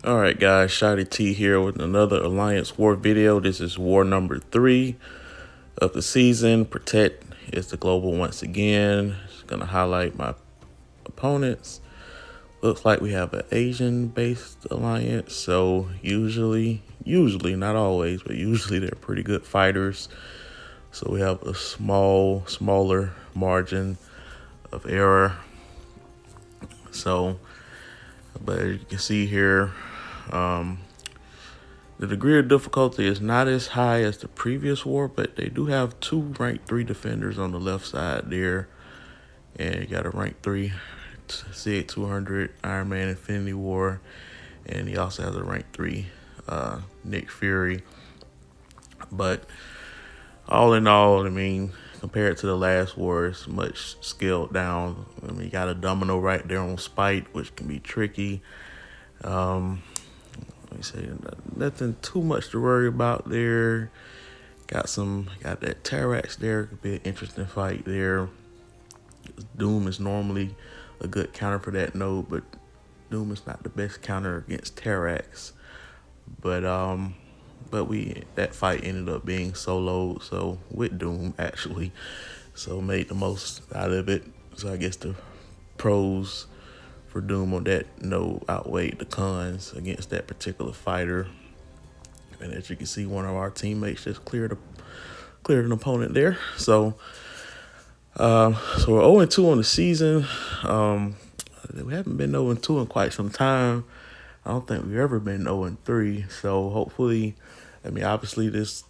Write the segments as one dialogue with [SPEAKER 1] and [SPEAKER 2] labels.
[SPEAKER 1] All right, guys, Shotty T here with another Alliance War video. This is war number 3 of the season. Protect is the global once again. Just gonna highlight my opponents. Looks like we have an Asian-based alliance, so usually, not always, but usually they're pretty good fighters. So we have a smaller margin of error. So, but as you can see here, the degree of difficulty is not as high as the previous war, but they do have 2 rank 3 defenders on the left side there. And you got a rank 3 SIG 200 Iron Man Infinity War. And he also has a rank 3 Nick Fury. But all in all, I mean, compared to the last war, it's much scaled down. I mean, you got a Domino right there on Spite, which can be tricky. Let me say, nothing too much to worry about there. Got that Terax there. Could be an interesting fight there. Doom is normally a good counter for that node, but Doom is not the best counter against Terax. But that fight ended up being soloed, so with Doom actually. So made the most out of it. So I guess the pros for Doom on that node outweighed the cons against that particular fighter. And as you can see, one of our teammates just cleared an opponent there. So we're 0-2 on the season. We haven't been 0-2 in quite some time. I don't think we've ever been 0-3. So hopefully, I mean, obviously this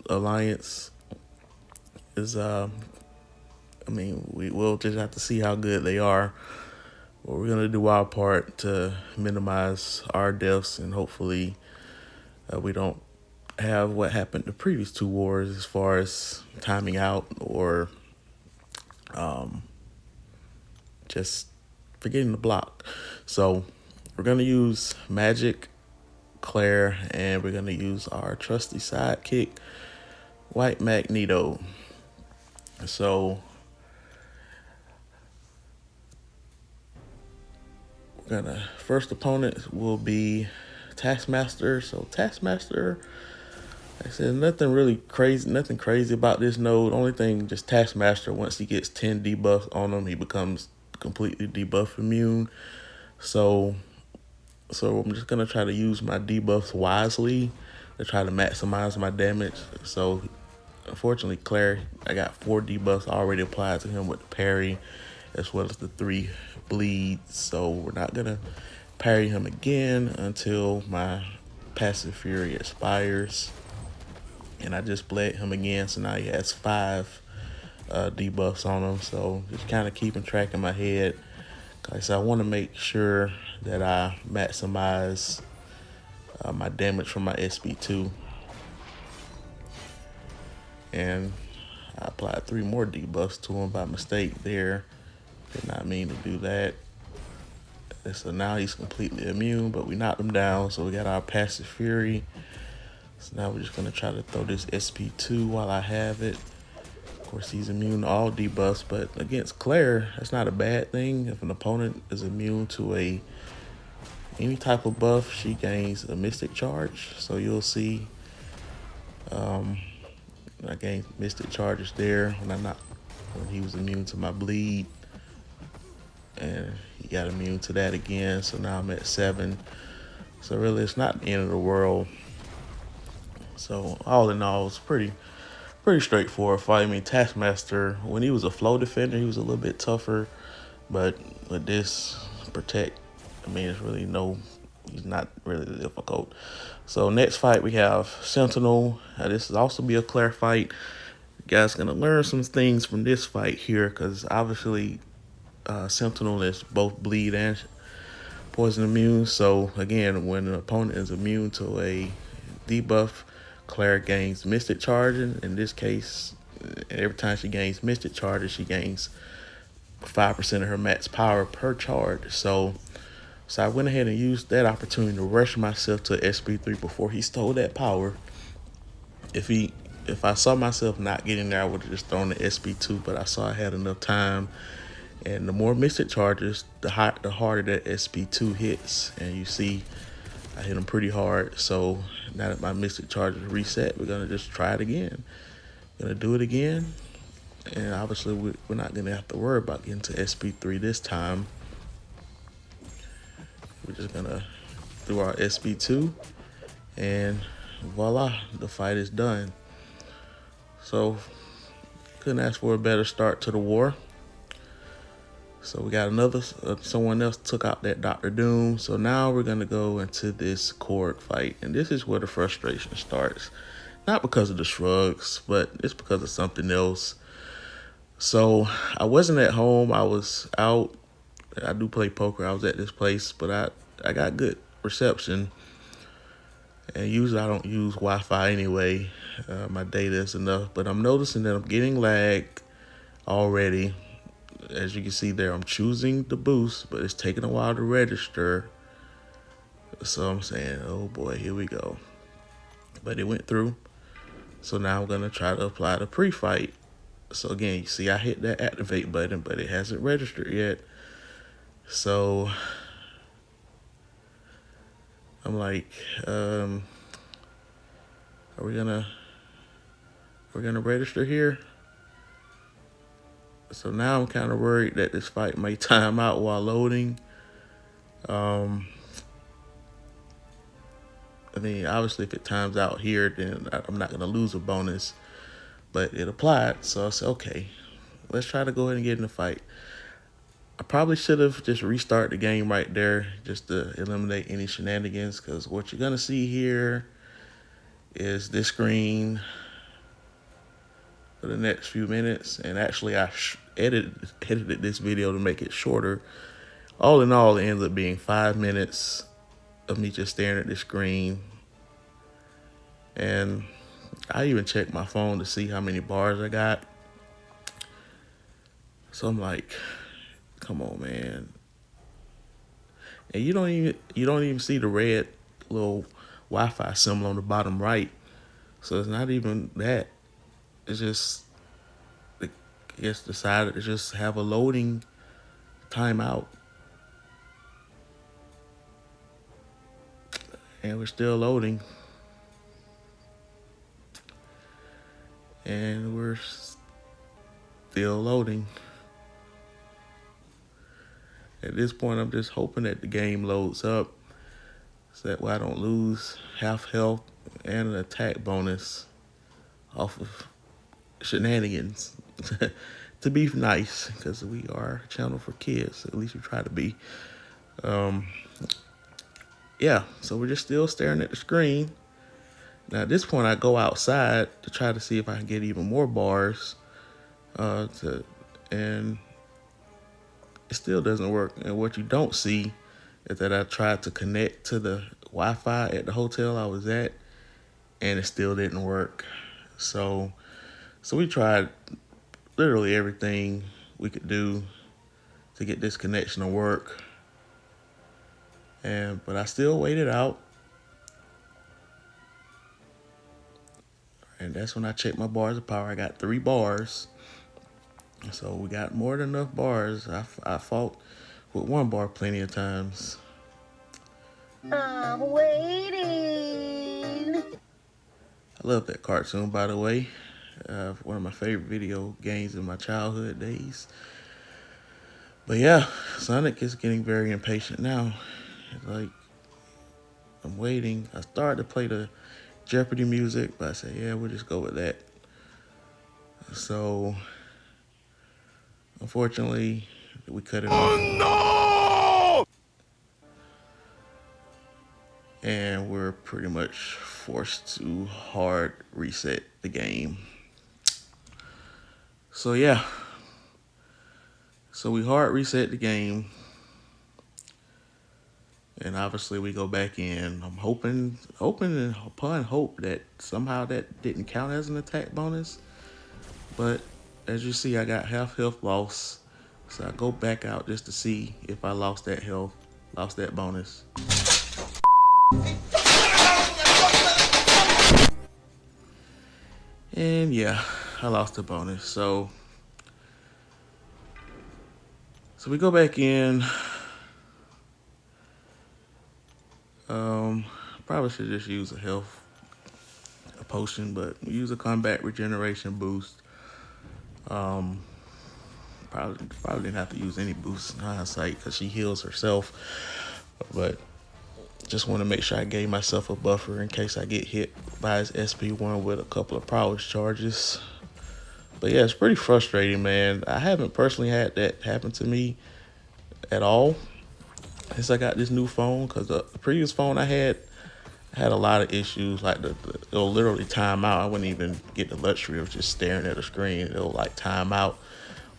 [SPEAKER 1] alliance is, we will just have to see how good they are. But we're going to do our part to minimize our deaths, and hopefully we don't have what happened the previous 2 wars as far as timing out or just forgetting the block. So we're going to use Magic, Claire, and we're going to use our trusty sidekick, White Magneto. So first opponent will be Taskmaster. So Taskmaster, like I said, nothing crazy about this node. Only thing, just Taskmaster, once he gets 10 debuffs on him, he becomes completely debuff immune. So I'm just gonna try to use my debuffs wisely to try to maximize my damage. So unfortunately, Claire, I got 4 debuffs already applied to him with the parry, as well as the 3 bleeds. So we're not gonna parry him again until my passive fury expires. And I just bled him again, so now he has 5 debuffs on him. So just kind of keeping track in my head. So I want to make sure that I maximize my damage from my SP2. And I applied 3 more debuffs to him by mistake there. Did not mean to do that. So now he's completely immune, but we knocked him down. So we got our passive fury. So now we're just going to try to throw this SP2 while I have it. Of course, he's immune to all debuffs, but against Claire, that's not a bad thing. If an opponent is immune to any type of buff, she gains a Mystic Charge. So you'll see I gained Mystic Charges there when he was immune to my bleed. And he got immune to that again, so now I'm at 7. So really, it's not the end of the world. So all in all, it's pretty straightforward fight. I mean, Taskmaster, when he was a flow defender, he was a little bit tougher, but with this Protect, I mean, he's not really difficult. So next fight we have Sentinel. This is also be a Claire fight. You guys gonna learn some things from this fight here, because obviously Sentinel is both bleed and poison immune. So again, when an opponent is immune to a debuff, Claire gains Mystic Charging. In this case, every time she gains Mystic Charges, she gains 5% of her max power per charge. So I went ahead and used that opportunity to rush myself to SP3 before he stole that power. If I saw myself not getting there, I would have just thrown the SP2, but I saw I had enough time. And the more Mystic Charges, the harder that SP2 hits. And you see I hit him pretty hard. So now that my Mystic Charge is reset, we're gonna just try it again. Gonna do it again, and obviously we're not gonna have to worry about getting to SP3 this time. We're just gonna do our SP2, and voila, the fight is done. So couldn't ask for a better start to the war. So we got another, someone else took out that Dr. Doom. So now we're gonna go into this Korg fight, and this is where the frustration starts. Not because of the shrugs, but it's because of something else. So I wasn't at home, I was out. I do play poker, I was at this place, but I got good reception. And usually I don't use Wi-Fi anyway. My data is enough, but I'm noticing that I'm getting lag already. As you can see there, I'm choosing the boost, but it's taking a while to register. So I'm saying, oh boy, here we go. But it went through. So now I'm gonna try to apply the pre-fight. So again, you see I hit that activate button, but it hasn't registered yet. So I'm like, are we gonna register here? So now I'm kind of worried that this fight may time out while loading. I mean, obviously if it times out here, then I'm not gonna lose a bonus, but it applied. So I said, okay, let's try to go ahead and get in the fight. I probably should have just restarted the game right there just to eliminate any shenanigans, because what you're gonna see here is this screen for the next few minutes. And actually I edited this video to make it shorter. All in all, it ends up being 5 minutes of me just staring at the screen. And I even checked my phone to see how many bars I got. So I'm like, come on, man. And you don't even see the red little Wi-Fi symbol on the bottom right. So it's not even that. It's just, it's decided to just have a loading timeout. And we're still loading. And we're still loading. At this point, I'm just hoping that the game loads up so that way I don't lose half health and an attack bonus off of shenanigans. To be nice, because we are a channel for kids. At least we try to be. Yeah, so we're just still staring at the screen. Now at this point, I go outside to try to see if I can get even more bars. And it still doesn't work. And what you don't see is that I tried to connect to the Wi-Fi at the hotel I was at, and it still didn't work. So we tried literally everything we could do to get this connection to work. But I still waited out. And that's when I checked my bars of power. I got 3 bars. So we got more than enough bars. I fought with 1 bar plenty of times.
[SPEAKER 2] I'm waiting.
[SPEAKER 1] I love that cartoon, by the way. One of my favorite video games in my childhood days. But yeah, Sonic is getting very impatient now. It's like, I'm waiting. I started to play the Jeopardy music, but I said, yeah, we'll just go with that. So, unfortunately, we cut it off.
[SPEAKER 3] No!
[SPEAKER 1] And we're pretty much forced to hard reset the game. So yeah. So we hard reset the game. And obviously we go back in. I'm hoping upon hope that somehow that didn't count as an attack bonus. But as you see, I got half health loss. So I go back out just to see if I lost that health, lost that bonus. And yeah, I lost the bonus. So we go back in. Probably should just use a potion, but use a combat regeneration boost. Um, probably didn't have to use any boosts in hindsight because she heals herself. But just want to make sure I gave myself a buffer in case I get hit by his SP1 with a couple of prowess charges. But yeah, it's pretty frustrating, man. I haven't personally had that happen to me at all since I got this new phone, because the previous phone I had a lot of issues. Like it'll literally time out. I wouldn't even get the luxury of just staring at a screen. It'll like time out.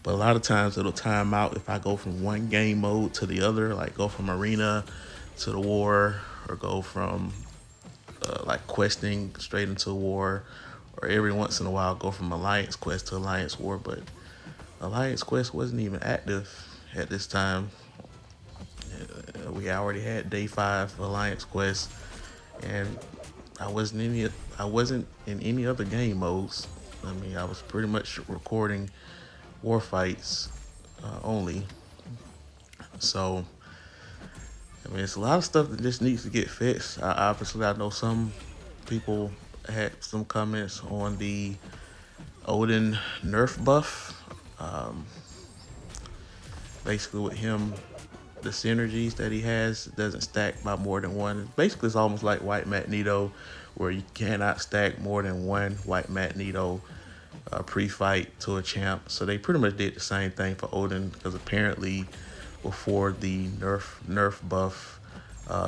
[SPEAKER 1] But a lot of times it'll time out if I go from one game mode to the other, like go from arena to the war, or go from like questing straight into war, or every once in a while go from alliance quest to alliance war. But alliance quest wasn't even active at this time. We already had day 5 alliance quest, and I wasn't in any other game modes. I mean, I was pretty much recording war fights only. So I mean, it's a lot of stuff that just needs to get fixed. Obviously, I know some people had some comments on the Odin nerf buff. Um, Basically, with him, the synergies that he has doesn't stack by more than one. Basically, it's almost like White Magneto, where you cannot stack more than one White Magneto pre-fight to a champ. So they pretty much did the same thing for Odin, because apparently before the nerf buff,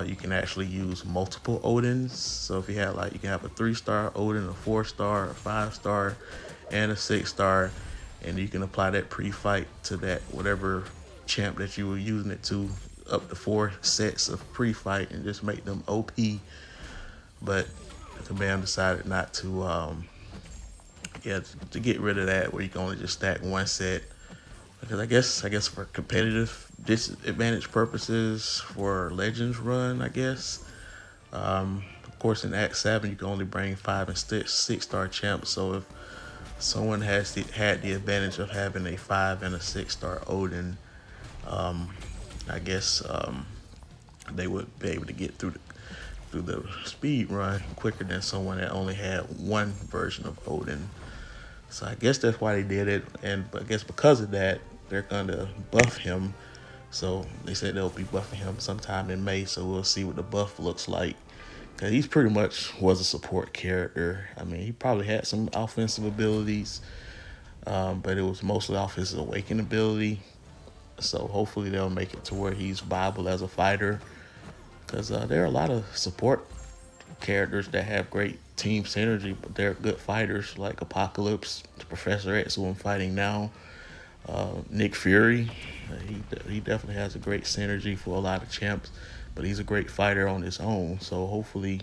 [SPEAKER 1] you can actually use multiple Odins. So if you had you can have a 3-star Odin, a 4-star, a 5-star, and a 6-star, and you can apply that pre-fight to that whatever champ that you were using it to, up to 4 sets of pre-fight, and just make them OP. But the command decided not to to get rid of that, where you can only just stack one set. Because I guess for competitive disadvantage purposes, for Legends run, I guess. Of course, in Act 7, you can only bring 5 and 6-star champs. So if someone had the advantage of having a 5 and a 6-star Odin, I guess they would be able to get through the speed run quicker than someone that only had one version of Odin. So I guess that's why they did it, and I guess because of that, they're gonna buff him. So they said they'll be buffing him sometime in May, so we'll see what the buff looks like. Cause he's pretty much was a support character. I mean, he probably had some offensive abilities, but it was mostly off his awakened ability. So hopefully they'll make it to where he's viable as a fighter. Because there are a lot of support characters that have great team synergy, but they're good fighters, like Apocalypse, Professor X, who I'm fighting now, Nick Fury. He definitely has a great synergy for a lot of champs, but he's a great fighter on his own. So hopefully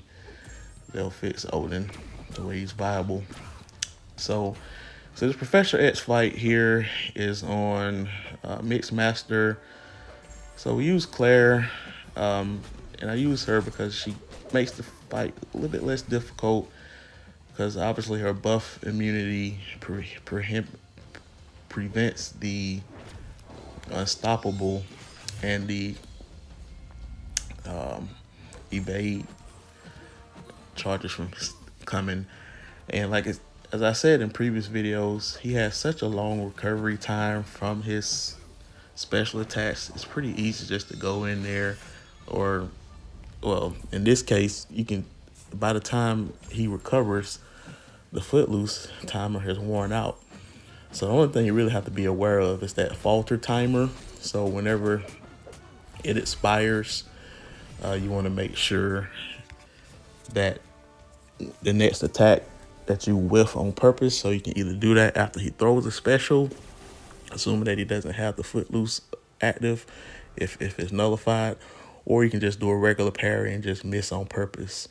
[SPEAKER 1] they'll fix Odin the way he's viable. So this Professor X fight here is on Mixed Master. So we use Claire, and I use her because she makes the fight a little bit less difficult, because obviously her buff immunity prevents the unstoppable and the evade charges from coming. And as I said in previous videos, he has such a long recovery time from his special attacks. It's pretty easy just to go in there, or well, in this case, you can, by the time he recovers, the Footloose timer has worn out. So the only thing you really have to be aware of is that falter timer. So whenever it expires, you want to make sure that the next attack that you whiff on purpose. So you can either do that after he throws a special, assuming that he doesn't have the Footloose active, if it's nullified, or you can just do a regular parry and just miss on purpose.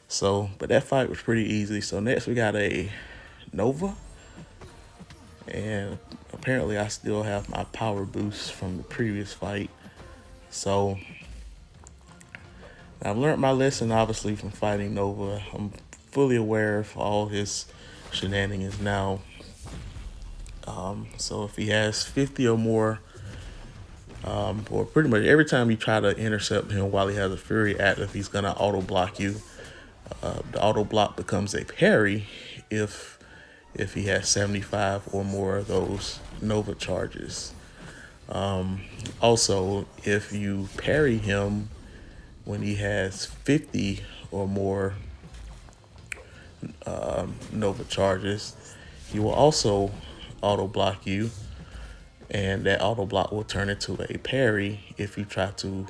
[SPEAKER 1] So, but that fight was pretty easy. So next we got a Nova, and apparently I still have my power boost from the previous fight. So I've learned my lesson, obviously, from fighting Nova. I'm fully aware of all his shenanigans now. So if he has 50 or more Or pretty much every time you try to intercept him while he has a Fury active, he's gonna auto block you. The auto block becomes a parry if he has 75 or more of those Nova charges. Also, if you parry him when he has 50 or more Nova charges, he will also auto block you, and that auto block will turn into a parry if you try to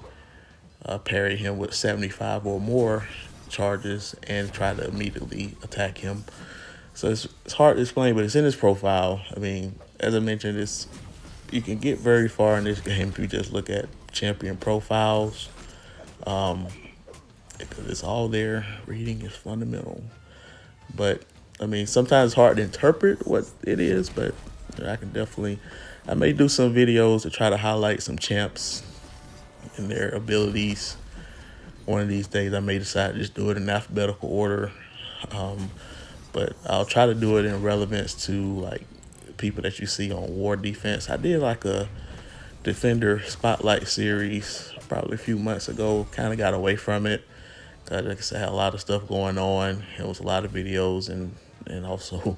[SPEAKER 1] parry him with 75 or more charges and try to immediately attack him. So it's hard to explain, but it's in his profile. I mean, as I mentioned, you can get very far in this game if you just look at champion profiles, because it's all there. Reading is fundamental. But I mean, sometimes it's hard to interpret what it is, but I may do some videos to try to highlight some champs and their abilities. One of these days, I may decide to just do it in alphabetical order. But I'll try to do it in relevance to like people that you see on War Defense. I did like a Defender Spotlight series probably a few months ago. Kind of got away from it. Like I said, I had a lot of stuff going on. It was a lot of videos and also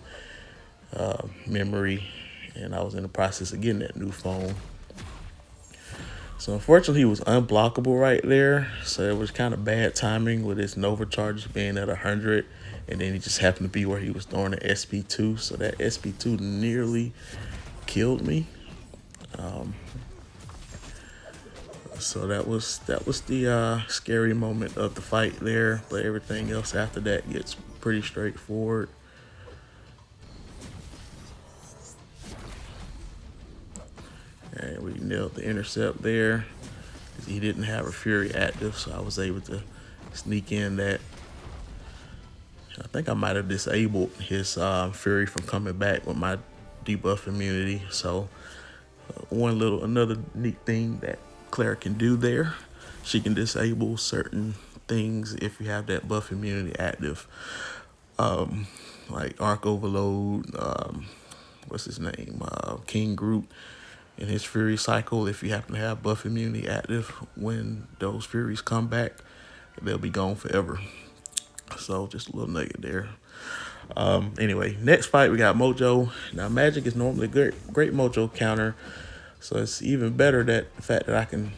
[SPEAKER 1] memory. And I was in the process of getting that new phone. So unfortunately, he was unblockable right there. So it was kind of bad timing with his Nova charges being at 100. And then he just happened to be where he was throwing an SP2. So that SP2 nearly killed me. So that was the scary moment of the fight there. But everything else after that gets pretty straightforward. And we nailed the intercept there. He didn't have a Fury active, so I was able to sneak in that. I think I might have disabled his Fury from coming back with my debuff immunity. So another neat thing that Claire can do there, she can disable certain things if you have that buff immunity active, like Arc Overload. What's his name? King Groot. In his Fury cycle, if you happen to have buff immunity active, when those Furies come back, they'll be gone forever. So just a little nugget there. Anyway, next fight we got Mojo. Now Magic is normally a great Mojo counter, so it's even better that the fact that I can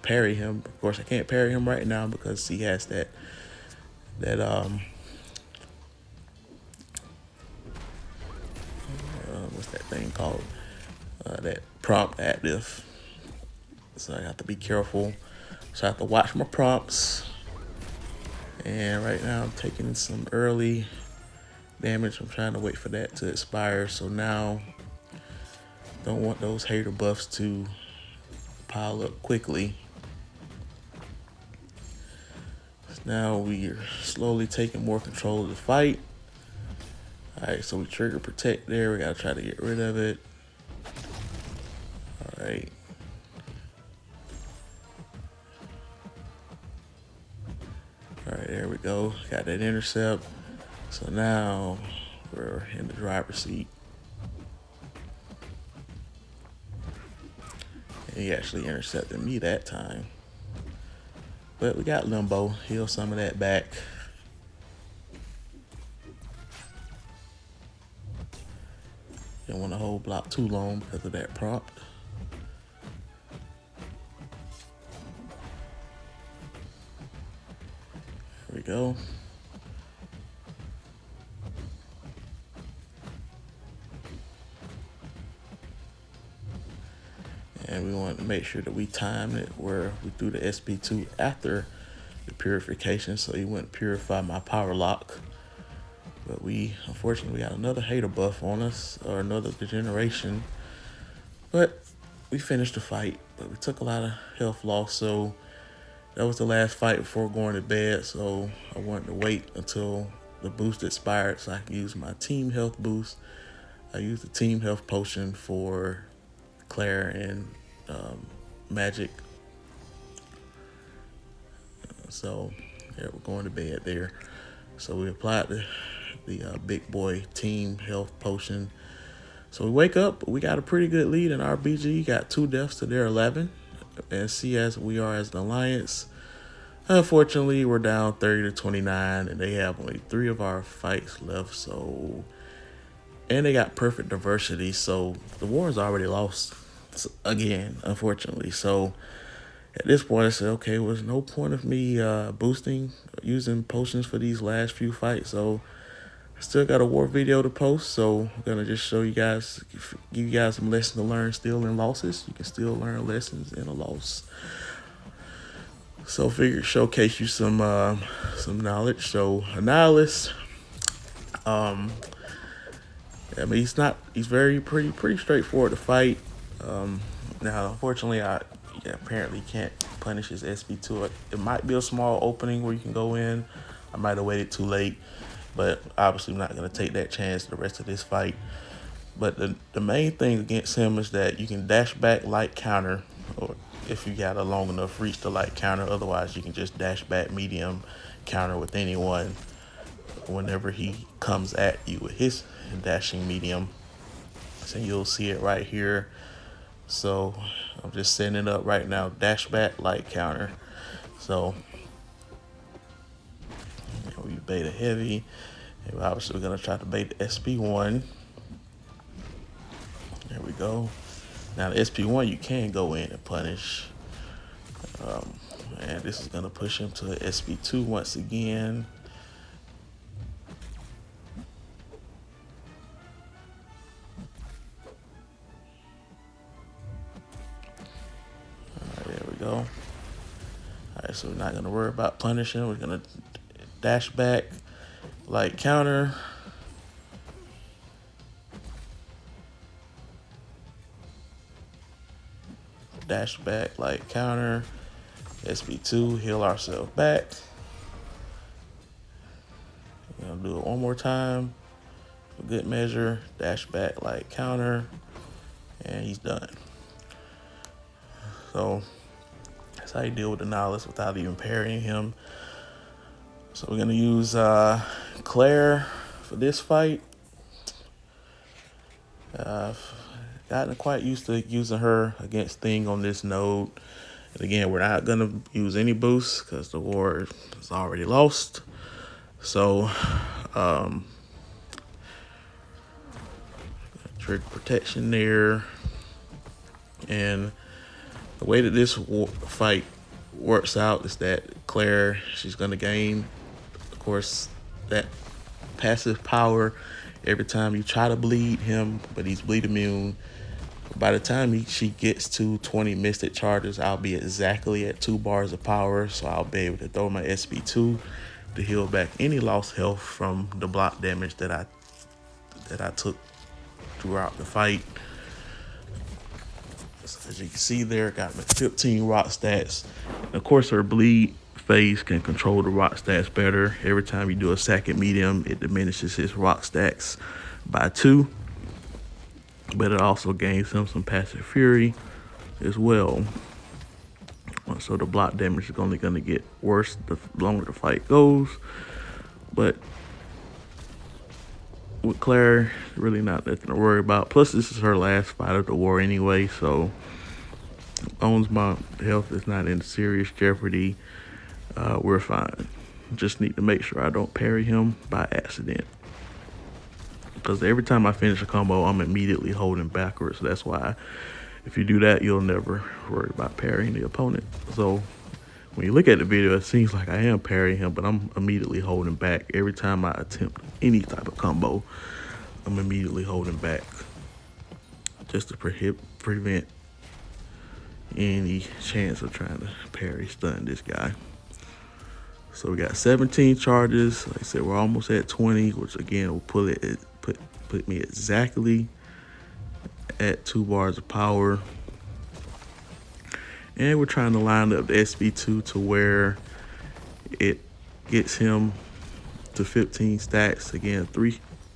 [SPEAKER 1] parry him. Of course, I can't parry him right now because he has that what's that thing called? That prompt active. So I have to be careful. So I have to watch my prompts. And right now I'm taking some early damage. I'm trying to wait for that to expire. So now don't want those hater buffs to pile up quickly. So now we're slowly taking more control of the fight. Alright, so we trigger protect there. We gotta try to get rid of it. Alright. Alright, there we go. Got that intercept. So now we're in the driver's seat. And he actually intercepted me that time. But we got Limbo. Heal some of that back. Didn't want to hold block too long because of that prompt. There we go. And we want to make sure that we time it where we threw the SP2 after the purification so he wouldn't purify my power lock. But unfortunately, we got another hater buff on us, or another degeneration. But we finished the fight, but we took a lot of health loss, so that was the last fight before going to bed, so I wanted to wait until the boost expired so I can use my team health boost. I used the team health potion for Claire and Magic. So yeah, we're going to bed there. So we applied the big boy team health potion. So we wake up, we got a pretty good lead in RBG. Got 2 deaths to their 11. And see, as we are as an alliance, unfortunately, we're down 30-29, and they have only 3 of our fights left. So, and they got perfect diversity, so the war is already lost again, unfortunately. So at this point, I said, okay, well, there's no point of me boosting, using potions for these last few fights. So I still got a war video to post, so I'm gonna just show you guys, give you guys some lessons to learn still in losses. You can still learn lessons in a loss. So figured showcase you some knowledge. So Annihilus, I mean, he's pretty straightforward to fight. Now, unfortunately, I apparently can't punish his SP2. It might be a small opening where you can go in. I might have waited too late, but obviously I'm not going to take that chance the rest of this fight. But the main thing against him is that you can dash back light counter, or if you got a long enough reach to light counter. Otherwise, you can just dash back medium counter with anyone whenever he comes at you with his dashing medium. So you'll see it right here. So I'm just setting it up right now. Dash back light counter. So we bait a heavy. And obviously we're gonna try to bait the SP1. There we go. Now the SP1 you can go in and punish. And this is gonna push him to SP2 once again. Go. All right, so we're not gonna worry about punishing. We're gonna dash back, light counter. Dash back, light counter. SP2, heal ourselves back. We're gonna do it one more time. For good measure. Dash back, light counter. And he's done. So that's how you deal with the Annihilus without even parrying him. So we're gonna use Claire for this fight. I've gotten quite used to using her against Thing on this node. And again, we're not gonna use any boosts because the war is already lost. So trick protection there. And the way that this fight works out is that Claire, she's going to gain, of course, that passive power every time you try to bleed him, but he's bleed immune. By the time she gets to 20 Mystic Charges, I'll be exactly at 2 bars of power, so I'll be able to throw my SP2 to heal back any lost health from the block damage that I took throughout the fight. So as you can see there, got my 15 rock stats. And of course, her bleed phase can control the rock stats better. Every time you do a second medium, it diminishes his rock stats by 2. But it also gains him some passive fury as well. So the block damage is only going to get worse the longer the fight goes. But with Claire, really not nothing to worry about. Plus, this is her last fight of the war anyway, so as long as my health is not in serious jeopardy, we're fine. Just need to make sure I don't parry him by accident. Because every time I finish a combo, I'm immediately holding backwards. So that's why if you do that, you'll never worry about parrying the opponent. So when you look at the video, it seems like I am parrying him, but I'm immediately holding back. Every time I attempt any type of combo, I'm immediately holding back just to prevent any chance of trying to parry stun this guy. So we got 17 charges. Like I said, we're almost at 20, which again will put me exactly at 2 bars of power. And we're trying to line up the SP2 to where it gets him to 15 stacks. Again,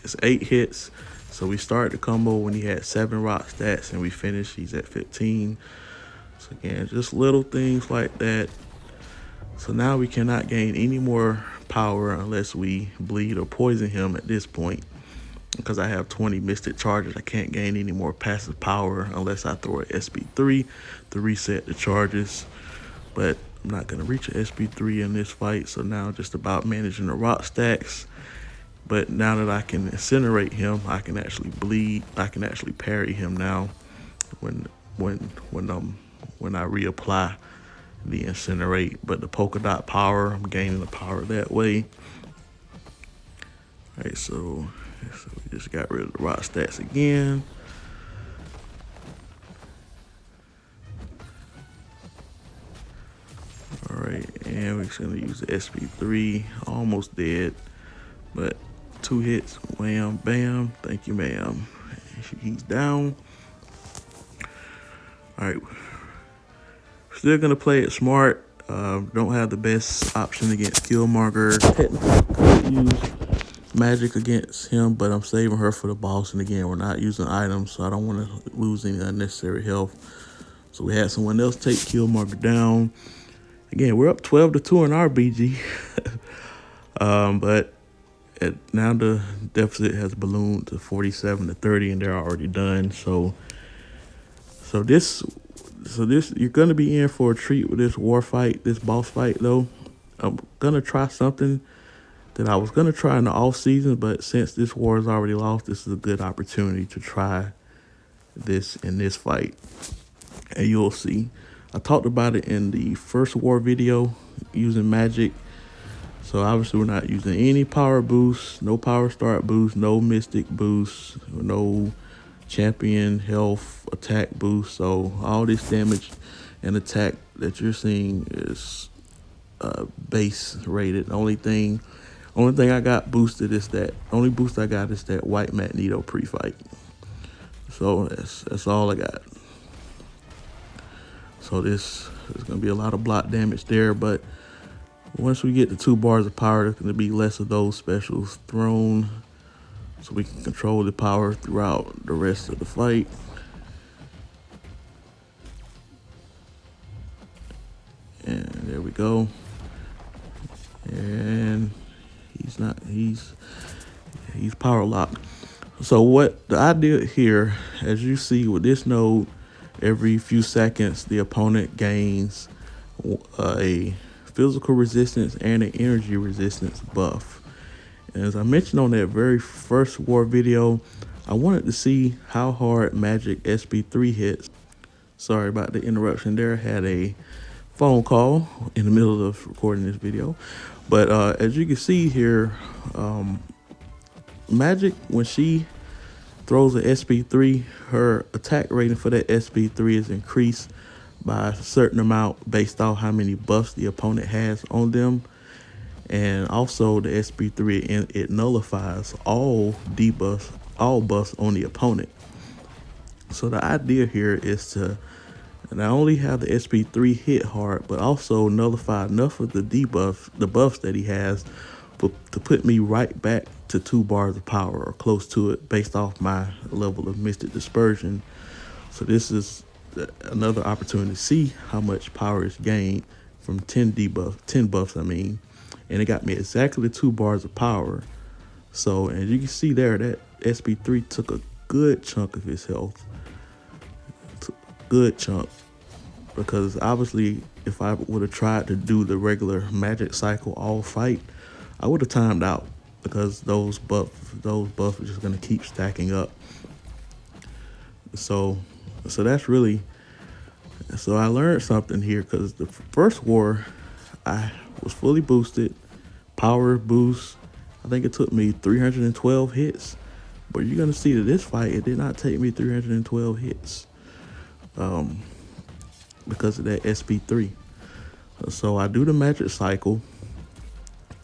[SPEAKER 1] it's 8 hits. So we started the combo when he had 7 rock stats, and we finished, he's at 15. So again, just little things like that. So now we cannot gain any more power unless we bleed or poison him at this point. because I have 20 Mystic Charges. I can't gain any more passive power unless I throw an SP3 to reset the charges. But I'm not going to reach an SP3 in this fight, so now just about managing the rock stacks. But now that I can incinerate him, I can actually bleed. I can actually parry him now when I reapply the incinerate. But the polka dot power, I'm gaining the power that way. All right, so we just got rid of the rock stats again. All right, and we're just gonna use the SP3. Almost dead, but 2 hits, wham, bam. Thank you, ma'am. He's down. All right, still gonna play it smart. Don't have the best option against Killmonger. Technically, could use magic against him, but I'm saving her for the boss. And again, we're not using items, so I don't want to lose any unnecessary health. So we had someone else take Killmonger down. Again, we're up 12-2 in our BG. But now the deficit has ballooned to 47-30, and they're already done. So this you're gonna be in for a treat with this war fight, this boss fight though. I'm gonna try something that I was gonna try in the off season, but since this war is already lost, this is a good opportunity to try this in this fight, and you'll see. I talked about it in the first war video using magic. So obviously we're not using any power boosts, no power start boost, no mystic boost, no champion health attack boost. So all this damage and attack that you're seeing is base rated. The only thing I got boosted is that only boost I got is that white Magneto pre-fight. So that's all I got. So there's gonna be a lot of block damage there, but once we get the 2 bars of power, there's gonna be less of those specials thrown, so we can control the power throughout the rest of the fight. And there we go. And he's power locked. So what the idea here, as you see with this node, every few seconds the opponent gains a physical resistance and an energy resistance buff. And as I mentioned on that very first war video, I wanted to see how hard magic SP3 hits. Sorry about the interruption there. I had a phone call in the middle of recording this video. But as you can see here, magic, when she throws an SP3, her attack rating for that SP3 is increased by a certain amount based on how many buffs the opponent has on them. And also the SP3, it nullifies all debuffs, all buffs on the opponent. So the idea here is to not only have the SP3 hit hard, but also nullify enough of the debuffs, the buffs that he has, to put me right back to 2 bars of power or close to it based off my level of Mystic Dispersion. So this is another opportunity to see how much power is gained from 10 buffs, and it got me exactly 2 bars of power. So, as you can see there, that SP3 took a good chunk of his health. Good chunk. Because obviously, if I would have tried to do the regular magic cycle all fight, I would have timed out, because those buffs are just gonna keep stacking up. So that's really, so I learned something here, because the first war I was fully boosted, power boost. I think it took me 312 hits, but you're gonna see that this fight, it did not take me 312 hits because of that SP3. So I do the magic cycle,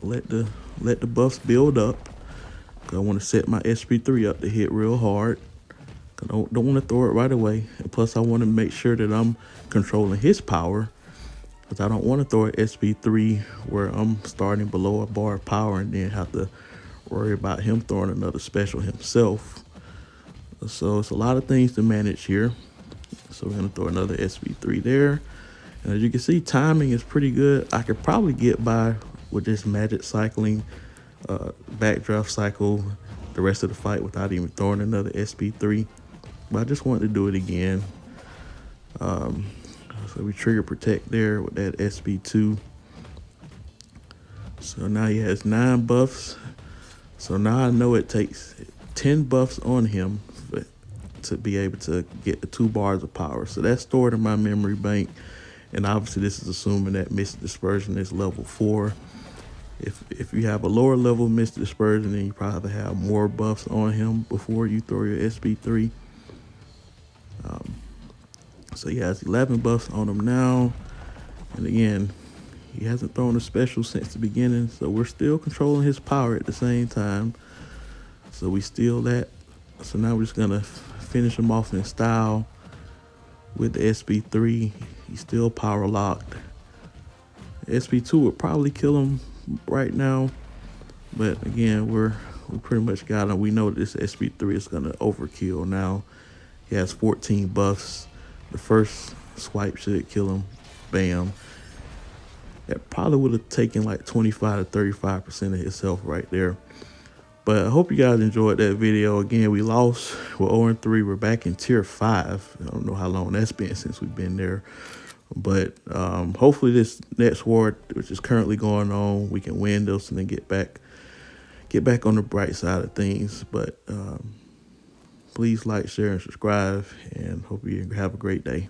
[SPEAKER 1] let the buffs build up. I want to set my SP3 up to hit real hard. I don't want to throw it right away. And plus, I want to make sure that I'm controlling his power, because I don't want to throw an SP3 where I'm starting below a bar of power and then have to worry about him throwing another special himself. So it's a lot of things to manage here. So we're going to throw another SP3 there. And as you can see, timing is pretty good. I could probably get by with this magic cycling, backdraft cycle, the rest of the fight without even throwing another SP3. But I just wanted to do it again. So we trigger protect there with that SP2. So now he has 9 buffs. So now I know it takes 10 buffs on him to be able to get the 2 bars of power. So that's stored in my memory bank. And obviously this is assuming that Mystic Dispersion is level 4. If you have a lower level Mystic Dispersion, then you probably have more buffs on him before you throw your SP3. So he has 11 buffs on him now. And again, he hasn't thrown a special since the beginning, so we're still controlling his power at the same time. So we steal that. So now we're just gonna finish him off in style with the SP3. He's still power locked. SP2 would probably kill him right now, but again, we pretty much got him. We know that this SP3 is gonna overkill now. He has 14 buffs. The first swipe should kill him. Bam. That probably would have taken like 25 to 35% of his health right there. But I hope you guys enjoyed that video. Again, we lost. We're 0-3. We're back in tier 5. I don't know how long that's been since we've been there. But hopefully this next war, which is currently going on, we can win this and then get back on the bright side of things. But please like, share, and subscribe, and hope you have a great day.